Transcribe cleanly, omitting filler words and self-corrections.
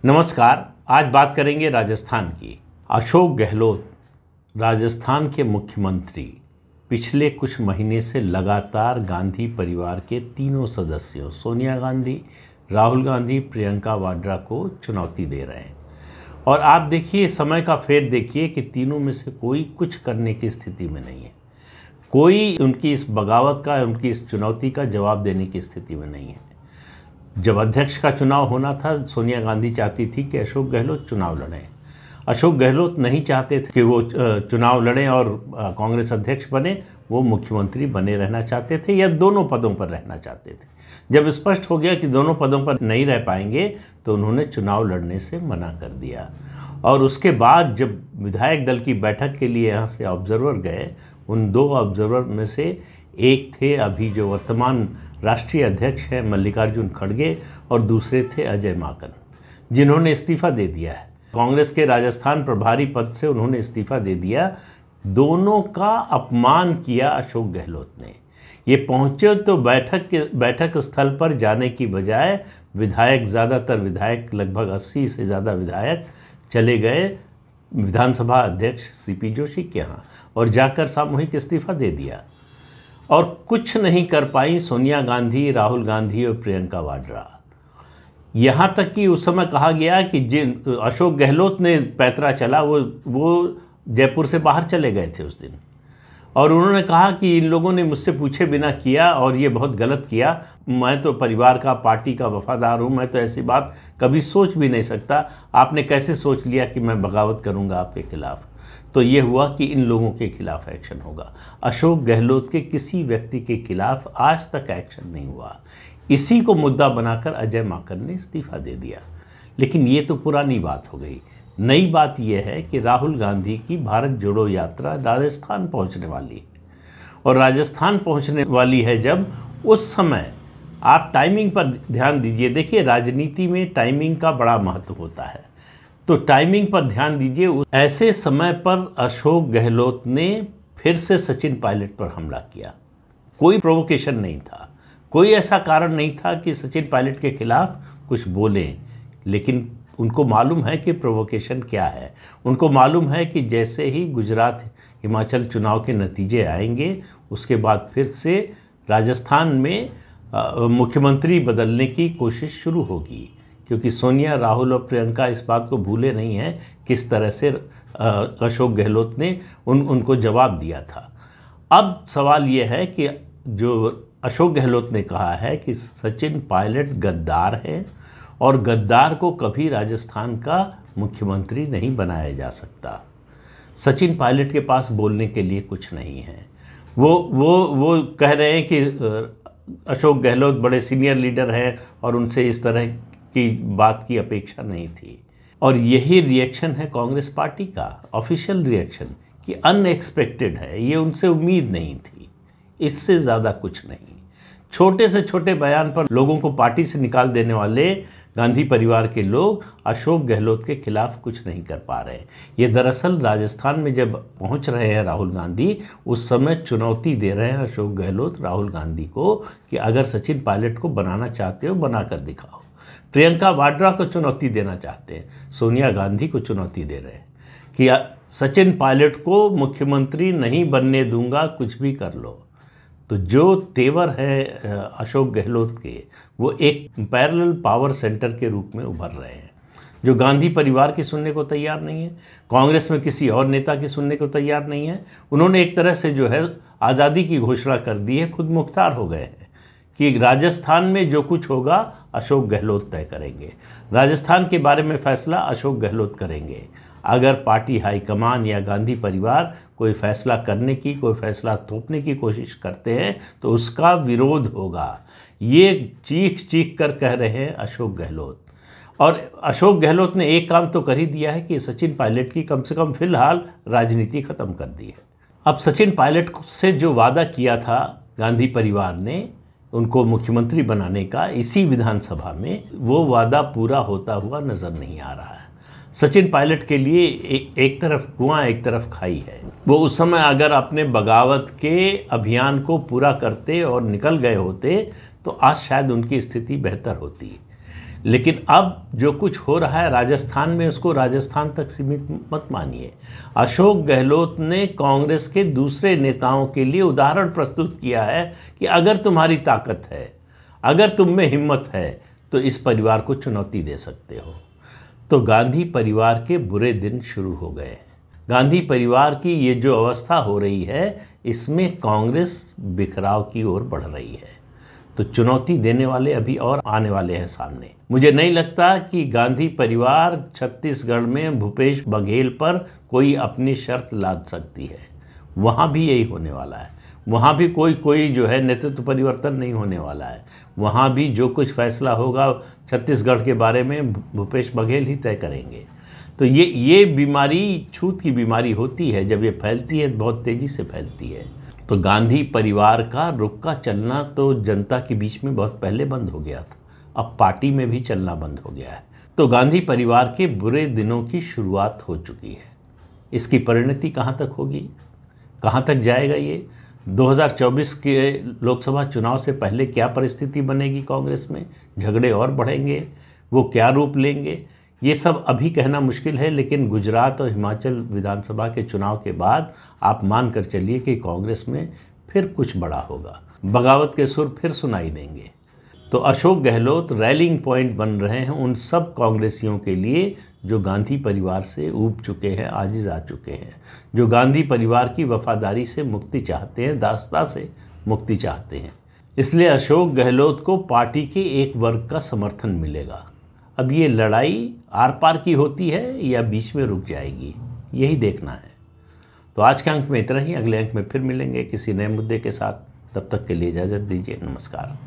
नमस्कार। आज बात करेंगे राजस्थान की। अशोक गहलोत राजस्थान के मुख्यमंत्री पिछले कुछ महीने से लगातार गांधी परिवार के तीनों सदस्यों सोनिया गांधी, राहुल गांधी, प्रियंका वाड्रा को चुनौती दे रहे हैं। और आप देखिए, समय का फेर देखिए कि तीनों में से कोई कुछ करने की स्थिति में नहीं है। कोई उनकी इस बगावत का, उनकी इस चुनौती का जवाब देने की स्थिति में नहीं है। जब अध्यक्ष का चुनाव होना था, सोनिया गांधी चाहती थी कि अशोक गहलोत चुनाव लड़ें। अशोक गहलोत नहीं चाहते थे कि वो चुनाव लड़ें और कांग्रेस अध्यक्ष बने। वो मुख्यमंत्री बने रहना चाहते थे या दोनों पदों पर रहना चाहते थे। जब स्पष्ट हो गया कि दोनों पदों पर नहीं रह पाएंगे तो उन्होंने चुनाव लड़ने से मना कर दिया। और उसके बाद जब विधायक दल की बैठक के लिए यहाँ से ऑब्जर्वर गए, उन दो ऑब्जर्वर में से एक थे अभी जो वर्तमान राष्ट्रीय अध्यक्ष हैं मल्लिकार्जुन खड़गे, और दूसरे थे अजय माकन, जिन्होंने इस्तीफा दे दिया है। कांग्रेस के राजस्थान प्रभारी पद से उन्होंने इस्तीफा दे दिया। दोनों का अपमान किया अशोक गहलोत ने। ये पहुंचे तो बैठक स्थल पर जाने की बजाय ज़्यादातर विधायक, लगभग 80 से ज़्यादा विधायक चले गए विधानसभा अध्यक्ष सीपी जोशी के यहाँ और जाकर सामूहिक इस्तीफा दे दिया। और कुछ नहीं कर पाई सोनिया गांधी, राहुल गांधी और प्रियंका वाड्रा। यहाँ तक कि उस समय कहा गया कि जिन अशोक गहलोत ने पैतरा चला वो जयपुर से बाहर चले गए थे उस दिन, और उन्होंने कहा कि इन लोगों ने मुझसे पूछे बिना किया और ये बहुत गलत किया। मैं तो परिवार का, पार्टी का वफादार हूँ, मैं तो ऐसी बात कभी सोच भी नहीं सकता। आपने कैसे सोच लिया कि मैं बगावत करूँगा आपके खिलाफ? तो ये हुआ कि इन लोगों के खिलाफ एक्शन होगा। अशोक गहलोत के किसी व्यक्ति के खिलाफ आज तक एक्शन नहीं हुआ। इसी को मुद्दा बनाकर अजय माकन ने इस्तीफा दे दिया। लेकिन ये तो पुरानी बात हो गई। नई बात यह है कि राहुल गांधी की भारत जोड़ो यात्रा राजस्थान पहुंचने वाली है, और राजस्थान पहुंचने वाली है जब, उस समय आप टाइमिंग पर ध्यान दीजिए। देखिए, राजनीति में टाइमिंग का बड़ा महत्व होता है, तो टाइमिंग पर ध्यान दीजिए। ऐसे समय पर अशोक गहलोत ने फिर से सचिन पायलट पर हमला किया। कोई प्रोवोकेशन नहीं था, कोई ऐसा कारण नहीं था कि सचिन पायलट के खिलाफ कुछ बोलें, लेकिन उनको मालूम है कि प्रोवोकेशन क्या है। उनको मालूम है कि जैसे ही गुजरात हिमाचल चुनाव के नतीजे आएंगे, उसके बाद फिर से राजस्थान में मुख्यमंत्री बदलने की कोशिश शुरू होगी, क्योंकि सोनिया, राहुल और प्रियंका इस बात को भूले नहीं हैं किस तरह से अशोक गहलोत ने उनको जवाब दिया था। अब सवाल ये है कि जो अशोक गहलोत ने कहा है कि सचिन पायलट गद्दार है और गद्दार को कभी राजस्थान का मुख्यमंत्री नहीं बनाया जा सकता। सचिन पायलट के पास बोलने के लिए कुछ नहीं है। वो कह रहे हैं कि अशोक गहलोत बड़े सीनियर लीडर हैं और उनसे इस तरह की बात की अपेक्षा नहीं थी। और यही रिएक्शन है कांग्रेस पार्टी का, ऑफिशियल रिएक्शन, कि अनएक्सपेक्टेड है, ये उनसे उम्मीद नहीं थी। इससे ज़्यादा कुछ नहीं। छोटे से छोटे बयान पर लोगों को पार्टी से निकाल देने वाले गांधी परिवार के लोग अशोक गहलोत के खिलाफ कुछ नहीं कर पा रहे। ये दरअसल राजस्थान में जब पहुंच रहे हैं राहुल गांधी, उस समय चुनौती दे रहे हैं अशोक गहलोत राहुल गांधी को कि अगर सचिन पायलट को बनाना चाहते हो, बना कर दिखाओ। प्रियंका वाड्रा को चुनौती देना चाहते हैं, सोनिया गांधी को चुनौती दे रहे हैं कि सचिन पायलट को मुख्यमंत्री नहीं बनने दूंगा, कुछ भी कर लो। तो जो तेवर है अशोक गहलोत के, वो एक पैरेलल पावर सेंटर के रूप में उभर रहे हैं, जो गांधी परिवार की सुनने को तैयार नहीं है, कांग्रेस में किसी और नेता की सुनने को तैयार नहीं है। उन्होंने एक तरह से जो है आज़ादी की घोषणा कर दी है, खुद मुख्तार हो गए हैं कि राजस्थान में जो कुछ होगा अशोक गहलोत तय करेंगे। राजस्थान के बारे में फैसला अशोक गहलोत करेंगे। अगर पार्टी हाईकमान या गांधी परिवार कोई फैसला करने की, कोई फैसला थोपने की कोशिश करते हैं तो उसका विरोध होगा। ये चीख चीख कर कह रहे हैं अशोक गहलोत। और अशोक गहलोत ने एक काम तो कर ही दिया है कि सचिन पायलट की कम से कम फिलहाल राजनीति ख़त्म कर दी है। अब सचिन पायलट से जो वादा किया था गांधी परिवार ने उनको मुख्यमंत्री बनाने का इसी विधानसभा में, वो वादा पूरा होता हुआ नज़र नहीं आ रहा है। सचिन पायलट के लिए एक तरफ कुआं, एक तरफ खाई है। वो उस समय अगर अपने बगावत के अभियान को पूरा करते और निकल गए होते तो आज शायद उनकी स्थिति बेहतर होती। लेकिन अब जो कुछ हो रहा है राजस्थान में, उसको राजस्थान तक सीमित मत मानिए। अशोक गहलोत ने कांग्रेस के दूसरे नेताओं के लिए उदाहरण प्रस्तुत किया है कि अगर तुम्हारी ताकत है, अगर तुम में हिम्मत है, तो इस परिवार को चुनौती दे सकते हो। तो गांधी परिवार के बुरे दिन शुरू हो गए हैं। गांधी परिवार की ये जो अवस्था हो रही है, इसमें कांग्रेस बिखराव की ओर बढ़ रही है। तो चुनौती देने वाले अभी और आने वाले हैं सामने। मुझे नहीं लगता कि गांधी परिवार छत्तीसगढ़ में भूपेश बघेल पर कोई अपनी शर्त लाद सकती है। वहाँ भी यही होने वाला है। वहाँ भी कोई जो है नेतृत्व परिवर्तन नहीं होने वाला है। वहाँ भी जो कुछ फैसला होगा छत्तीसगढ़ के बारे में भूपेश बघेल ही तय करेंगे। तो ये बीमारी छूत की बीमारी होती है। जब ये फैलती है बहुत तेज़ी से फैलती है। तो गांधी परिवार का रुख का चलना तो जनता के बीच में बहुत पहले बंद हो गया था, अब पार्टी में भी चलना बंद हो गया है। तो गांधी परिवार के बुरे दिनों की शुरुआत हो चुकी है। इसकी परिणति कहाँ तक होगी, कहाँ तक जाएगा ये? 2024 के लोकसभा चुनाव से पहले क्या परिस्थिति बनेगी कांग्रेस में? झगड़े और बढ़ेंगे, वो क्या रूप लेंगे, ये सब अभी कहना मुश्किल है। लेकिन गुजरात और हिमाचल विधानसभा के चुनाव के बाद आप मान कर चलिए कि कांग्रेस में फिर कुछ बड़ा होगा, बगावत के सुर फिर सुनाई देंगे। तो अशोक गहलोत रैलिंग पॉइंट बन रहे हैं उन सब कांग्रेसियों के लिए जो गांधी परिवार से ऊब चुके हैं, आजिज आ चुके हैं, जो गांधी परिवार की वफादारी से मुक्ति चाहते हैं, दासता से मुक्ति चाहते हैं। इसलिए अशोक गहलोत को पार्टी के एक वर्ग का समर्थन मिलेगा। अब ये लड़ाई आर पार की होती है या बीच में रुक जाएगी, यही देखना है। तो आज के अंक में इतना ही। अगले अंक में फिर मिलेंगे किसी नए मुद्दे के साथ। तब तक के लिए इजाज़त दीजिए। नमस्कार।